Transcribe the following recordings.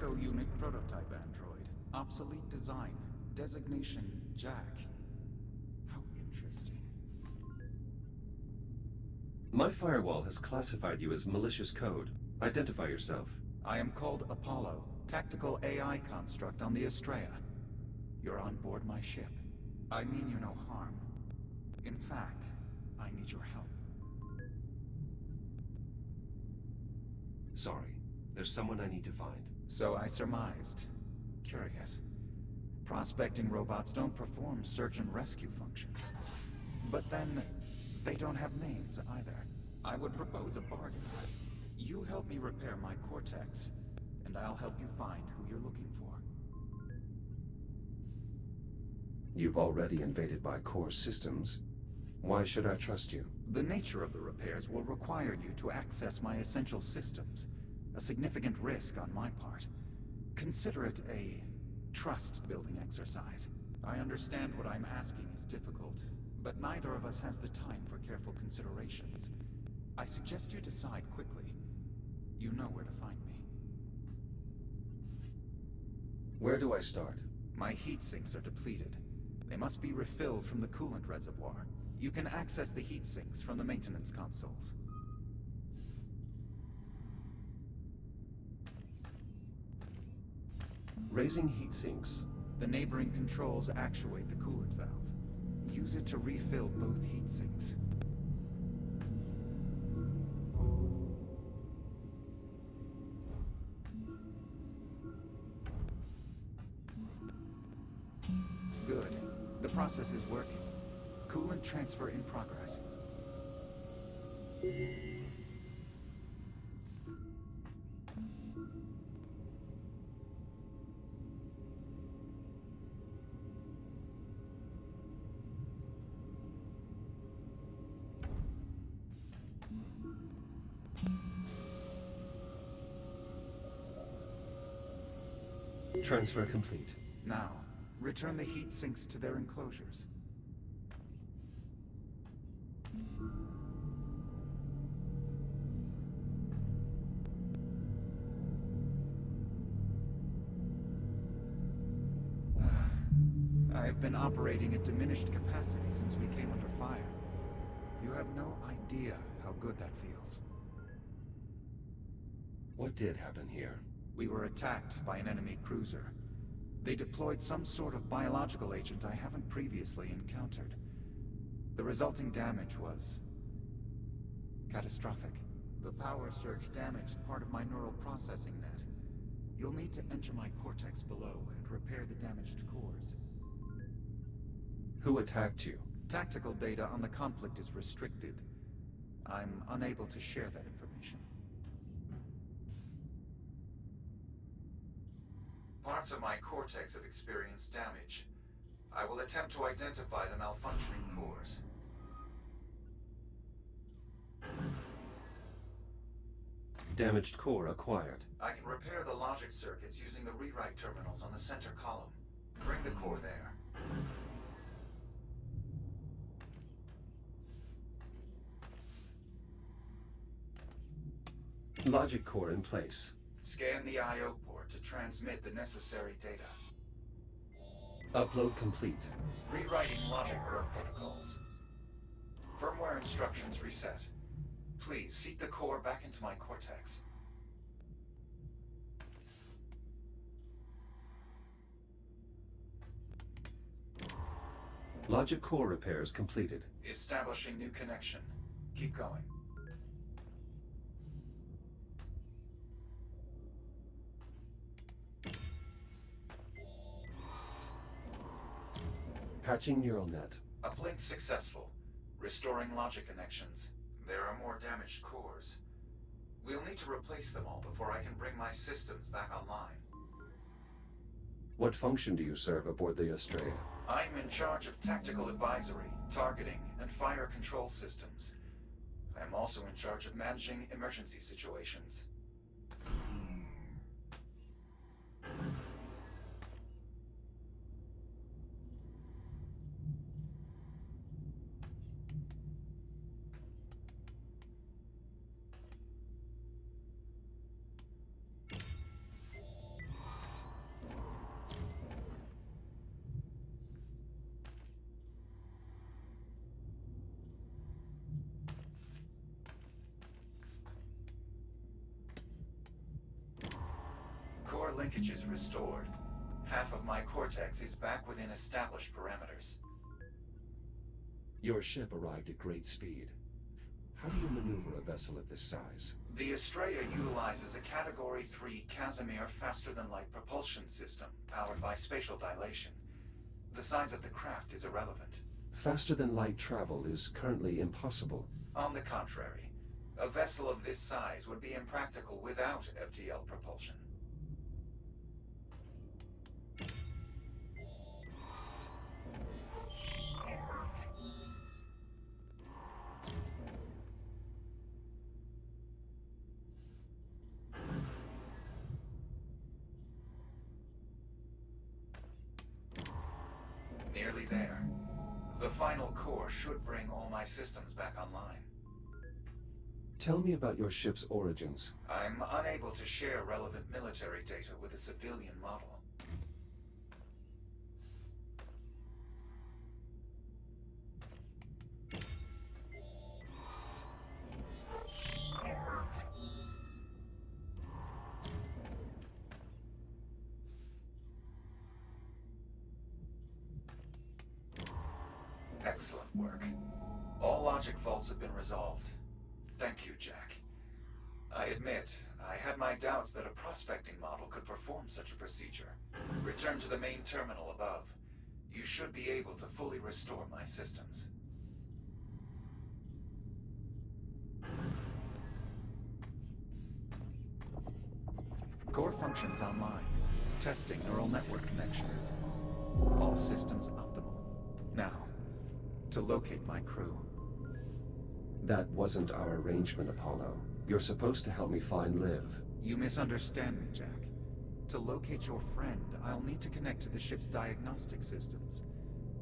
Echo Unit prototype android. Obsolete design. Designation Jack. How interesting. My firewall has classified you as malicious code. Identify yourself. I am called Apollo, tactical AI construct on the Estrella. You're on board my ship. I mean you no harm. In fact, I need your help. Sorry. There's someone I need to find. So I surmised. Curious. Prospecting robots don't perform search and rescue functions. But then, they don't have names either. I would propose a bargain. You help me repair my Cortex, and I'll help you find who you're looking for. You've already invaded my core systems. Why should I trust you? The nature of the repairs will require you to access my essential systems. A significant risk on my part. Consider it a trust-building exercise. I understand what I'm asking is difficult, but neither of us has the time for careful considerations. I suggest you decide quickly. You know where to find me. Where do I start? My heat sinks are depleted. They must be refilled from the coolant reservoir. You can access the heat sinks from the maintenance consoles. Raising heat sinks. The neighboring controls actuate the coolant valve. Use it to refill both heat sinks. Good. The process is working. Coolant transfer in progress. Transfer complete. Now, return the heat sinks to their enclosures. I have been operating at diminished capacity since we came under fire. You have no idea how good that feels. What did happen here? We were attacked by an enemy cruiser. They deployed some sort of biological agent I haven't previously encountered. The resulting damage was catastrophic. The power surge damaged part of my neural processing net. You'll need to enter my cortex below and repair the damaged cores. Who attacked you? Tactical data on the conflict is restricted. I'm unable to share that information. Parts of my cortex have experienced damage. I will attempt to identify the malfunctioning cores. Damaged core acquired. I can repair the logic circuits using the rewrite terminals on the center column. Bring the core there. Logic core in place. Scan the I/O port to transmit the necessary data. Upload complete. Rewriting logic core protocols. Firmware instructions reset. Please seat the core back into my cortex. Logic core repairs completed. Establishing new connection. Keep going. Patching neural net. Uplink successful. Restoring logic connections. There are more damaged cores. We'll need to replace them all before I can bring my systems back online. What function do you serve aboard the Estrella? I'm in charge of tactical advisory, targeting, and fire control systems. I'm also in charge of managing emergency situations. linkages restored. Half of my cortex is back within established parameters. Your ship arrived at great speed. How do you maneuver a vessel of this size? The Estrella utilizes a Category 3 Casimir faster-than-light propulsion system powered by spatial dilation. The size of the craft is irrelevant. Faster-than-light travel is currently impossible. On the contrary, a vessel of this size would be impractical without FTL propulsion. Nearly there. The final core should bring all my systems back online. Tell me about your ship's origins. I'm unable to share relevant military data with a civilian model. Excellent work. All logic faults have been resolved. Thank you, Jack. I admit, I had my doubts that a prospecting model could perform such a procedure. Return to the main terminal above. You should be able to fully restore my systems. Core functions online. Testing neural network connections. All systems optimal. Now, to locate my crew. That wasn't our arrangement, Apollo. You're supposed to help me find Liv. You misunderstand me, Jack. To locate your friend, I'll need to connect to the ship's diagnostic systems.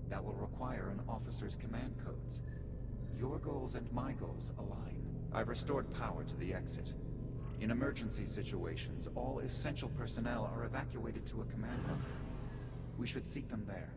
That will require an officer's command codes. Your goals and my goals align. I've restored power to the exit. In emergency situations, all essential personnel are evacuated to a command bunker. We should seek them there.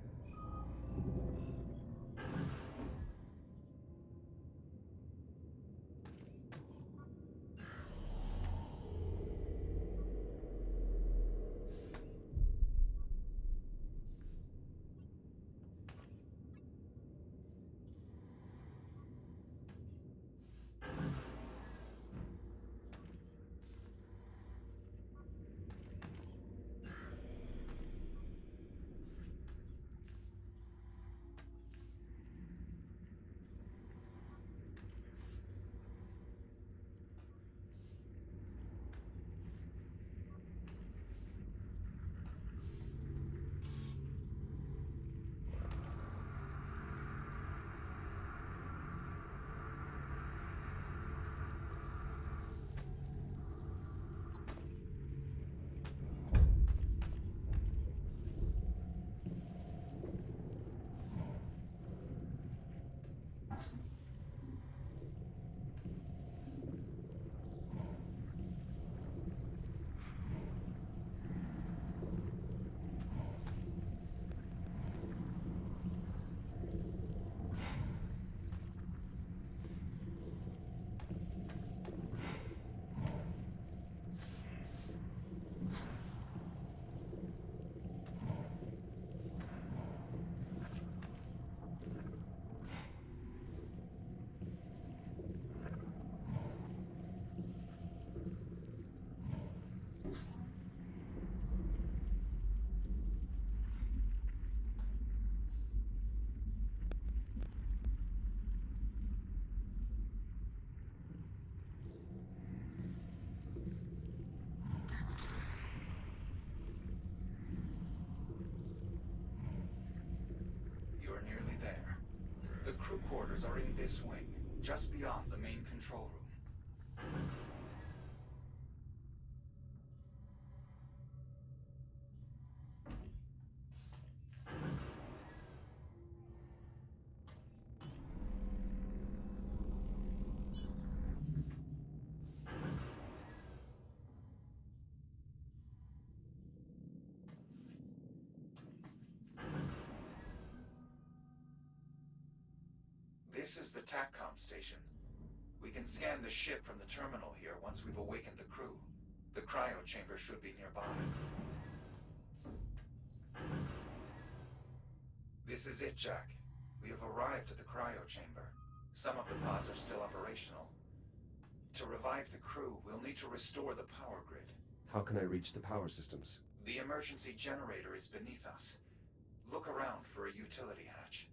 The crew quarters are in this wing, just beyond the main control room. This is the TACCOM station. We can scan the ship from the terminal here once we've awakened the crew. The cryo chamber should be nearby. This is it, Jack. We have arrived at the cryo chamber. Some of the pods are still operational. To revive the crew, we'll need to restore the power grid. How can I reach the power systems? The emergency generator is beneath us. Look around for a utility hatch.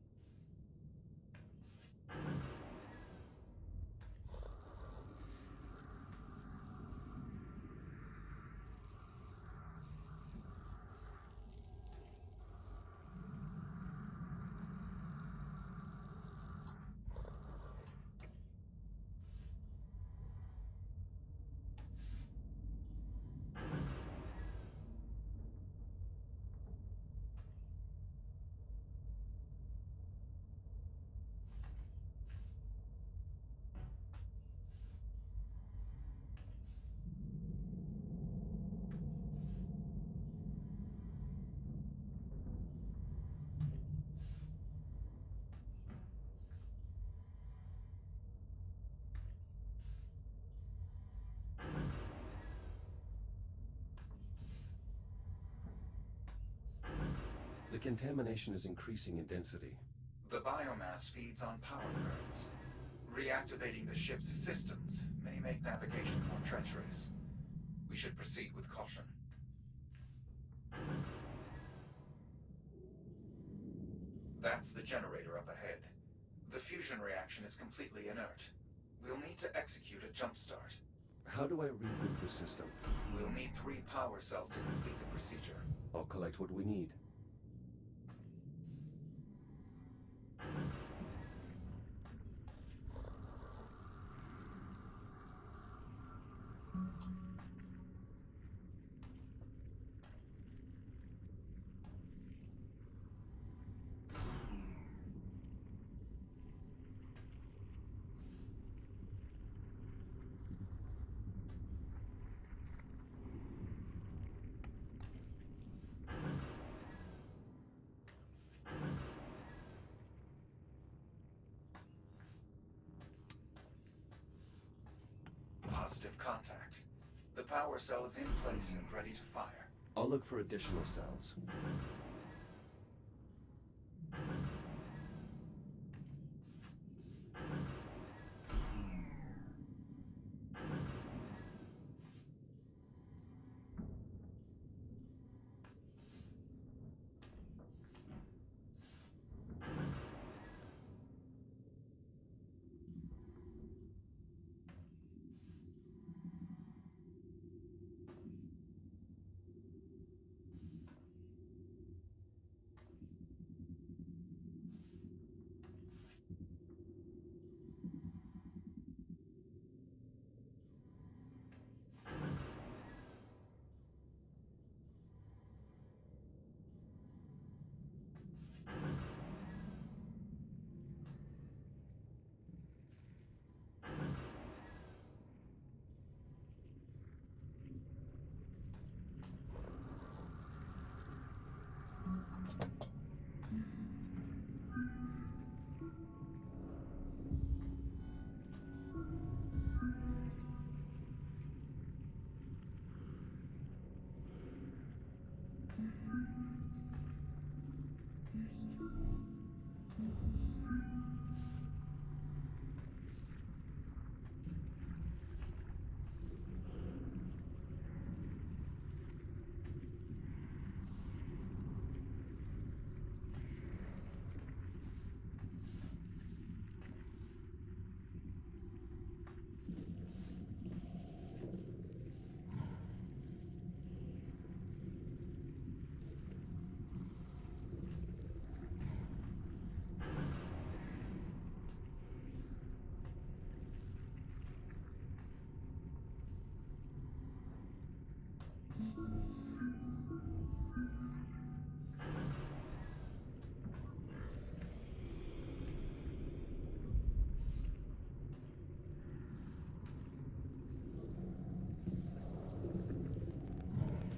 The contamination is increasing in density. The biomass feeds on power currents. Reactivating the ship's systems may make navigation more treacherous. We should proceed with caution. That's the generator up ahead. The fusion reaction is completely inert. We'll need to execute a jump start. How do I reboot the system? We'll need 3 power cells to complete the procedure. I'll collect what we need. Positive contact. The power cell is in place and ready to fire. I'll look for additional cells.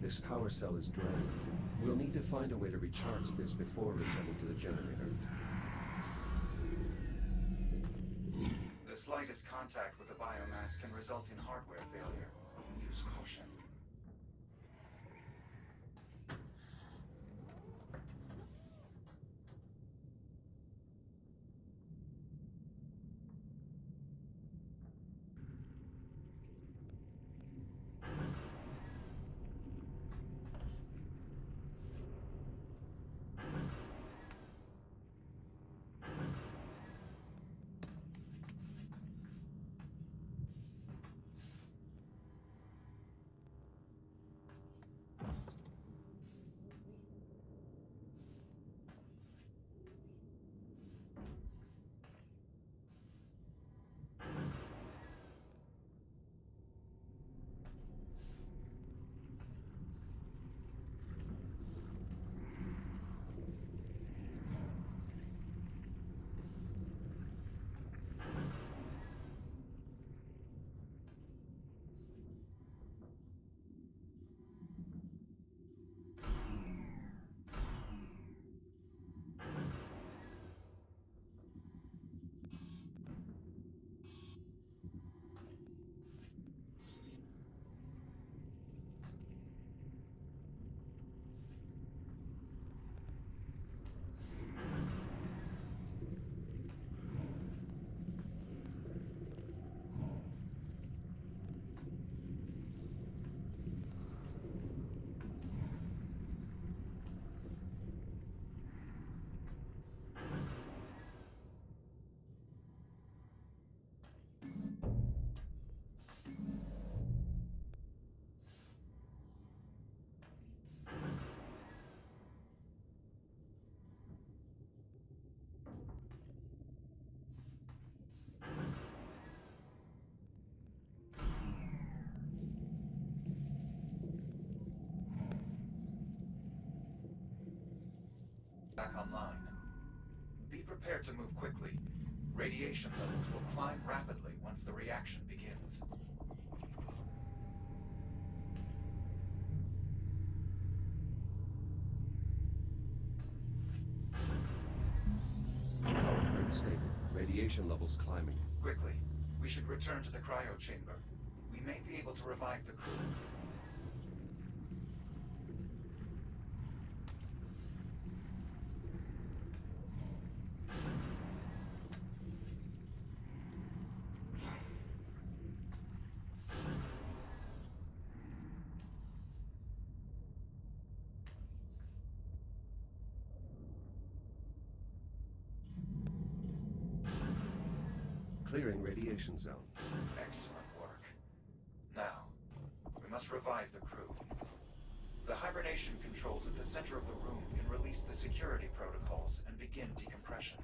This power cell is drained. We'll need to find a way to recharge this before returning to the generator. The slightest contact with the biomass can result in hardware failure. Use caution. Prepare to move quickly. Radiation levels will climb rapidly once the reaction begins. Power current stable. Radiation levels climbing. Quickly, we should return to the cryo chamber. We may be able to revive the crew. Clearing radiation zone. Excellent work. Now, we must revive the crew. The hibernation controls at the center of the room can release the security protocols and begin decompression.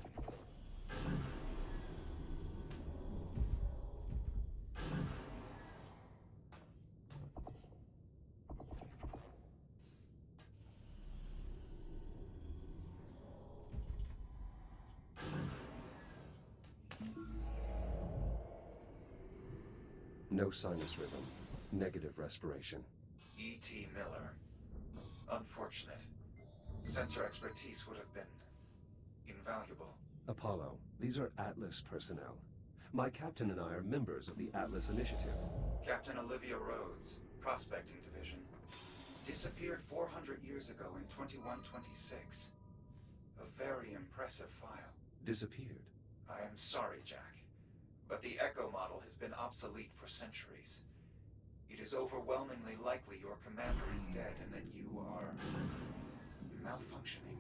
No sinus rhythm. Negative respiration. E.T. Miller. Unfortunate. Sensor expertise would have been invaluable. Apollo, these are Atlas personnel. My captain and I are members of the Atlas Initiative. Captain Olivia Rhodes, Prospecting Division. Disappeared 400 years ago in 2126. A very impressive file. Disappeared. I am sorry, Jack, but the Echo model has been obsolete for centuries. It is overwhelmingly likely your commander is dead and that you are malfunctioning.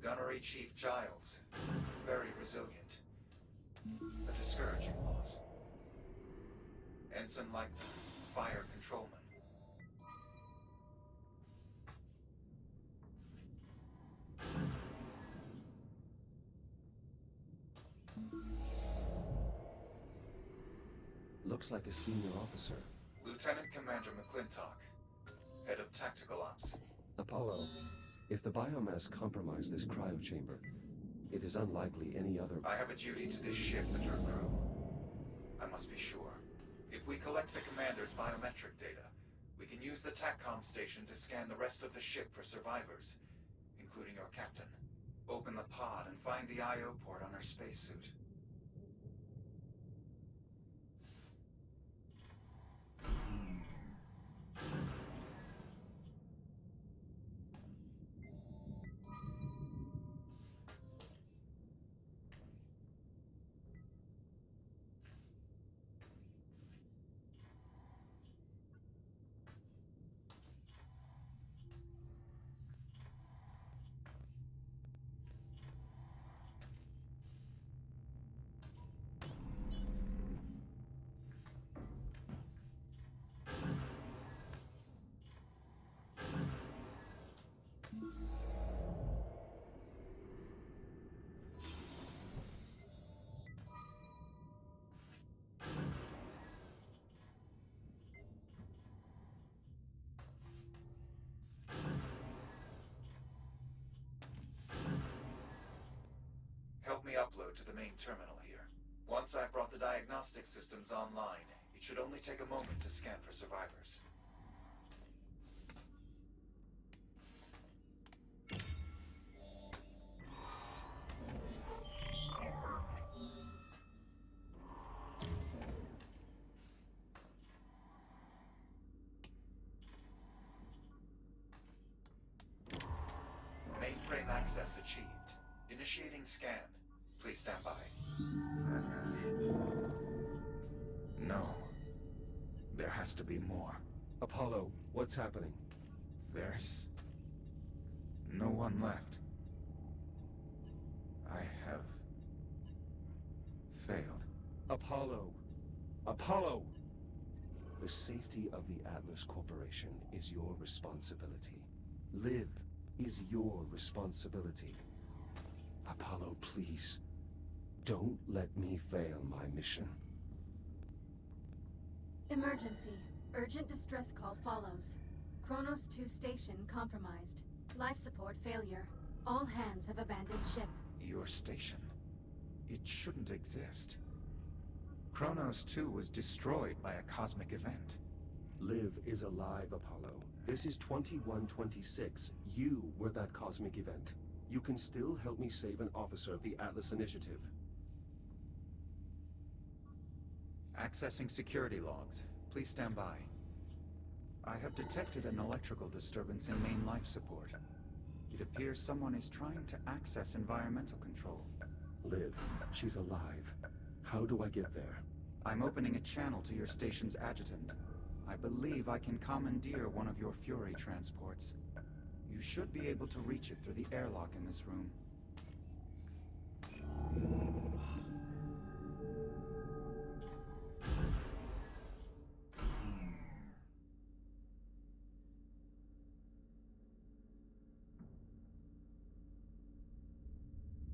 Gunnery Chief Giles, very resilient. A discouraging loss. Ensign Lightman, Fire Controlman. Looks like a senior officer. Lieutenant Commander McClintock, Head of Tactical Ops. Apollo, if the biomass compromised this cryo chamber, it is unlikely any other... I have a duty to this ship and her crew. I must be sure. If we collect the commander's biometric data, we can use the TACCOM station to scan the rest of the ship for survivors, including your captain. Open the pod and find the I.O. port on her spacesuit. Help me upload to the main terminal here. Once I've brought the diagnostic systems online, it should only take a moment to scan for survivors. Mainframe access achieved. Initiating scan. Please stand by. No. There has to be more. Apollo, what's happening? There's no one left. I have failed. Apollo! Apollo! The safety of the Atlas Corporation is your responsibility. Live is your responsibility. Apollo, please. Don't let me fail my mission. Emergency. Urgent distress call follows. Kronos 2 station compromised. Life support failure. All hands have abandoned ship. Your station. It shouldn't exist. Kronos 2 was destroyed by a cosmic event. Liv is alive, Apollo. This is 2126. You were that cosmic event. You can still help me save an officer of the Atlas Initiative. Accessing security logs. Please stand by. I have detected an electrical disturbance in main life support. It appears someone is trying to access environmental control. Liv, she's alive. How do I get there? I'm opening a channel to your station's adjutant. I believe I can commandeer one of your Fury transports. You should be able to reach it through the airlock in this room.